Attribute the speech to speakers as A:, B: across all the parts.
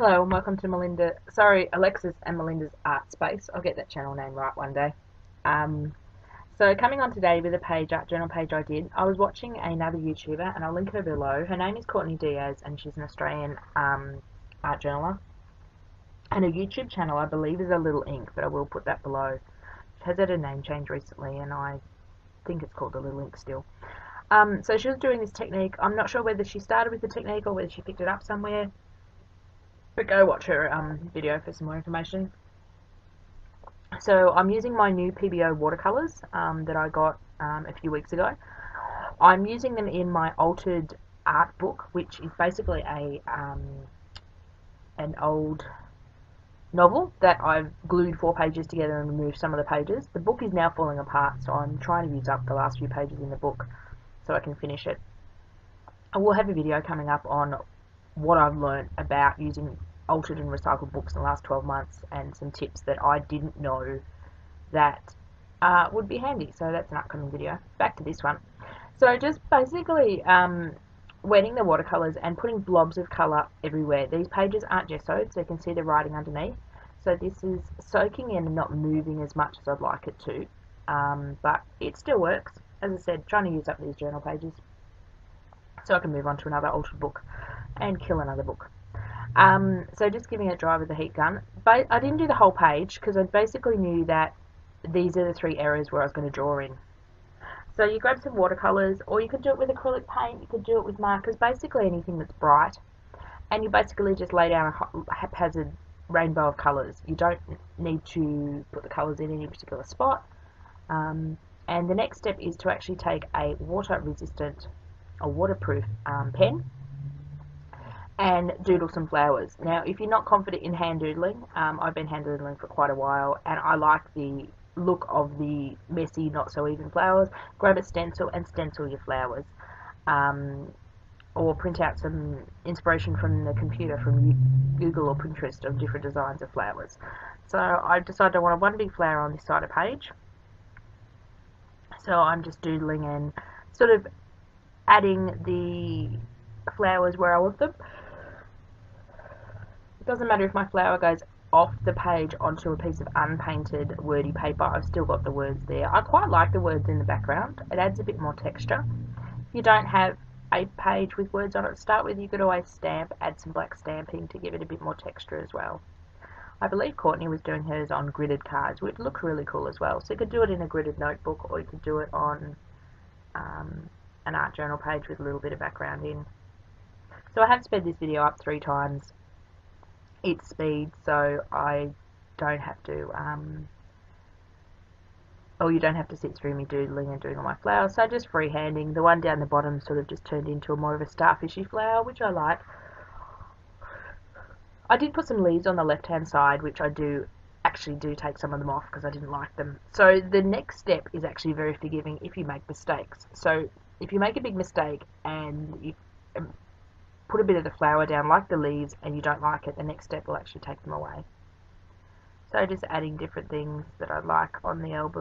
A: Hello and welcome to Alexis and Melinda's Art Space. I'll get that channel name right one day. So coming on today with a art journal page I did, I was watching another YouTuber and I'll link her below. Her name is Courtney Diaz and she's an Australian art journaler. And her YouTube channel I believe is A Little Ink, but I will put that below. She has had her name changed recently and I think it's called A Little Ink still. So she was doing this technique. I'm not sure whether she started with the technique or whether she picked it up somewhere. But go watch her video for some more information. So I'm using my new PBO watercolours that I got a few weeks ago. I'm using them in my altered art book, which is basically an old novel that I've glued 4 pages together and removed some of the pages. The book is now falling apart, so I'm trying to use up the last few pages in the book so I can finish it. I will have a video coming up on what I've learned about using altered and recycled books in the last 12 months and some tips that I didn't know that would be handy. So that's an upcoming video. Back to this one. So just basically wetting the watercolours and putting blobs of colour everywhere. These pages aren't gessoed, so you can see the writing underneath. So this is soaking in and not moving as much as I'd like it to. But it still works. As I said, trying to use up these journal pages so I can move on to another altered book and kill another book. So just giving it dry with the heat gun. But I didn't do the whole page because I basically knew that these are the 3 areas where I was going to draw in. So you grab some watercolours, or you could do it with acrylic paint, you could do it with markers, basically anything that's bright. And you basically just lay down a haphazard rainbow of colours. You don't need to put the colours in any particular spot. And the next step is to actually take a water-resistant or waterproof pen and doodle some flowers. Now, if you're not confident in hand doodling, I've been hand doodling for quite a while, and I like the look of the messy, not so even flowers. Grab a stencil and stencil your flowers, or print out some inspiration from the computer, from Google or Pinterest, of different designs of flowers. So I've decided I want one big flower on this side of the page. So I'm just doodling and sort of adding the flowers where I want them. It doesn't matter if my flower goes off the page onto a piece of unpainted wordy paper, I've still got the words there. I quite like the words in the background. It adds a bit more texture. If you don't have a page with words on it to start with, you could always add some black stamping to give it a bit more texture as well. I believe Courtney was doing hers on gridded cards, which look really cool as well. So you could do it in a gridded notebook, or you could do it on an art journal page with a little bit of background in. So I have sped this video up 3 times its speed, so I don't have to you don't have to sit through me doodling and doing all my flowers. So just freehanding. The one down the bottom sort of just turned into more of a starfishy flower, which I like. I did put some leaves on the left hand side, which I actually do take some of them off because I didn't like them. So the next step is actually very forgiving if you make mistakes. So if you make a big mistake and you put a bit of the flower down like the leaves and you don't like it, the next step will actually take them away. So just adding different things that I like on the art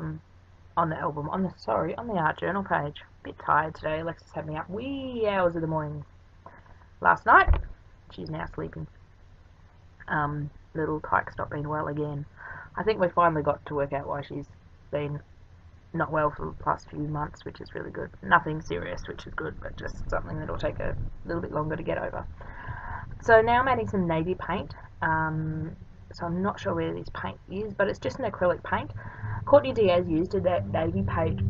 A: journal page. A bit tired today. Alexis had me up wee hours of the morning last night. She's now sleeping. Little Tyke's not been well again. I think we finally got to work out why she's been not well for the past few months, which is really good. Nothing serious, which is good, but just something that'll take a little bit longer to get over. So now I'm adding some navy paint. So I'm not sure where this paint is, but it's just an acrylic paint. Courtney Diaz used that navy paint,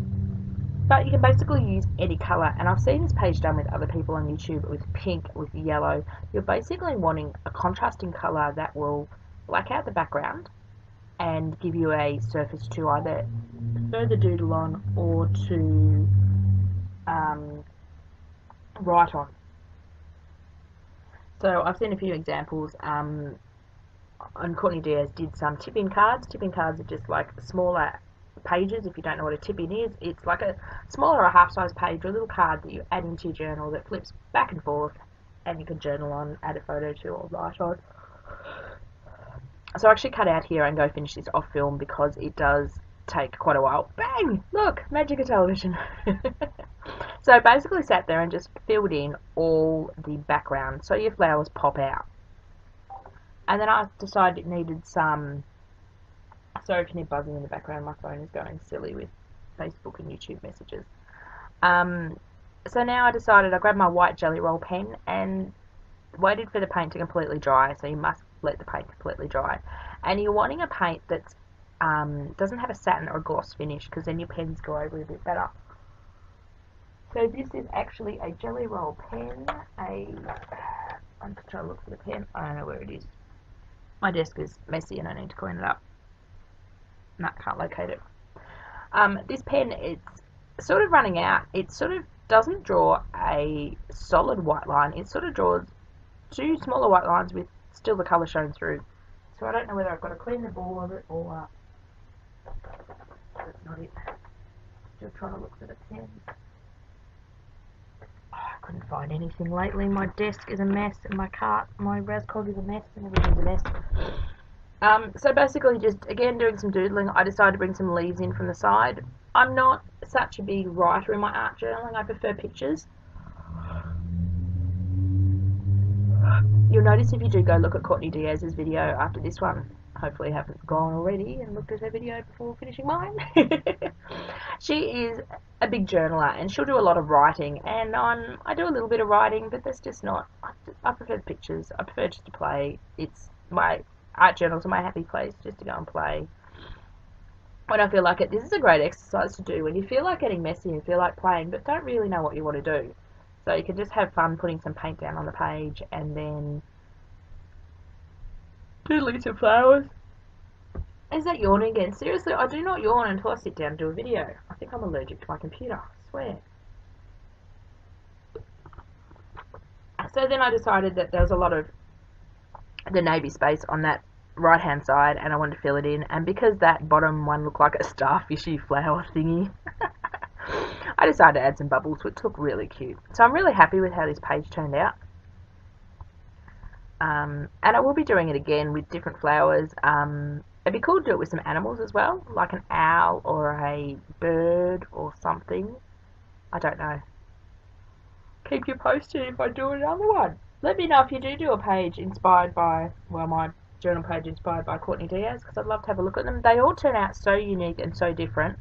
A: but you can basically use any colour, and I've seen this page done with other people on YouTube with pink, with yellow. You're basically wanting a contrasting colour that will black out the background and give you a surface to either further doodle on or to write on. So I've seen a few examples, and Courtney Diaz did some tip-in cards. Tip-in cards are just like smaller pages. If you don't know what a tip-in is, it's like a smaller or half-size page or a little card that you add into your journal that flips back and forth, and you can journal on, add a photo to, or write on. So I actually cut out here and go finish this off film because it does take quite a while. Bang! Look! Magic of television. So I basically sat there and just filled in all the background so your flowers pop out. And then I decided it needed some... Sorry if you need buzzing in the background, my phone is going silly with Facebook and YouTube messages. So now I decided, I grabbed my white jelly roll pen and waited for the paint to completely dry, so you must let the paint completely dry. And you're wanting a paint that doesn't have a satin or a gloss finish, because then your pens go over a bit better. So this is actually a jelly roll pen. I'm just trying to look for the pen. I don't know where it is. My desk is messy and I need to clean it up. No, can't locate it. This pen, it's sort of running out. It sort of doesn't draw a solid white line. It sort of draws two smaller white lines with still the colour showing through. So I don't know whether I've got to clean the ball of it or... that's not it. Still trying to look for the pen. Oh, I couldn't find anything lately. My desk is a mess and my Rascog is a mess and everything's a mess. So basically just, again, doing some doodling. I decided to bring some leaves in from the side. I'm not such a big writer in my art journaling. I prefer pictures. You'll notice if you do go look at Courtney Diaz's video after this one, hopefully you haven't gone already and looked at her video before finishing mine. She is a big journaler and she'll do a lot of writing, and I do a little bit of writing, but that's just not... I prefer the pictures. I prefer just to play. It's my... art journals are my happy place, just to go and play when I feel like it. This is a great exercise to do when you feel like getting messy and feel like playing but don't really know what you want to do. So you can just have fun putting some paint down on the page and then doodling some flowers. Is that yawning again? Seriously, I do not yawn until I sit down and do a video. I think I'm allergic to my computer, I swear. So then I decided that there was a lot of the navy space on that right hand side and I wanted to fill it in, and because that bottom one looked like a starfishy flower thingy, I decided to add some bubbles, which look really cute. So I'm really happy with how this page turned out. And I will be doing it again with different flowers. It'd be cool to do it with some animals as well, like an owl or a bird or something. I don't know. Keep you posted if I do another one. Let me know if you do a page inspired by, well, my journal page inspired by Courtney Diaz, because I'd love to have a look at them. They all turn out so unique and so different.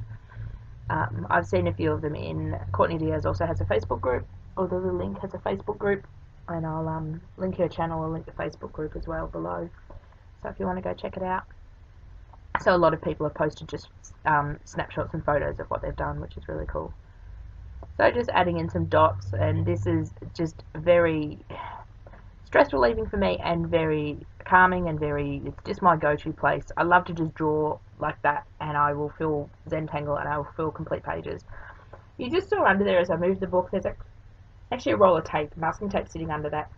A: I've seen a few of them in... Courtney Diaz also has a Facebook group, or the link has a Facebook group, and I'll link her channel, I'll link the Facebook group as well below, so if you want to go check it out. So a lot of people have posted just snapshots and photos of what they've done, which is really cool. So just adding in some dots, and this is just very stress relieving for me and very calming and it's just my go-to place. I love to just draw like that and I will fill Zentangle and I will fill complete pages. You just saw under there as I moved the book, there's actually a roll of tape, masking tape sitting under that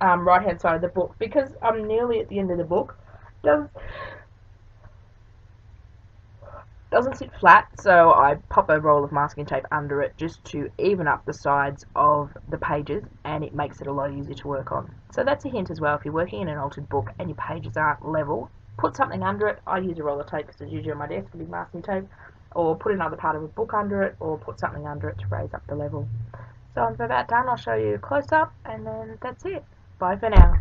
A: right hand side of the book, because I'm nearly at the end of the book. Doesn't sit flat, so I pop a roll of masking tape under it just to even up the sides of the pages, and it makes it a lot easier to work on. So that's a hint as well. If you're working in an altered book and your pages aren't level, put something under it. I use a roll of tape because it's usually on my desk, a big masking tape, or put another part of a book under it, or put something under it to raise up the level. So I'm about done. I'll show you a close up, and then that's it. Bye for now.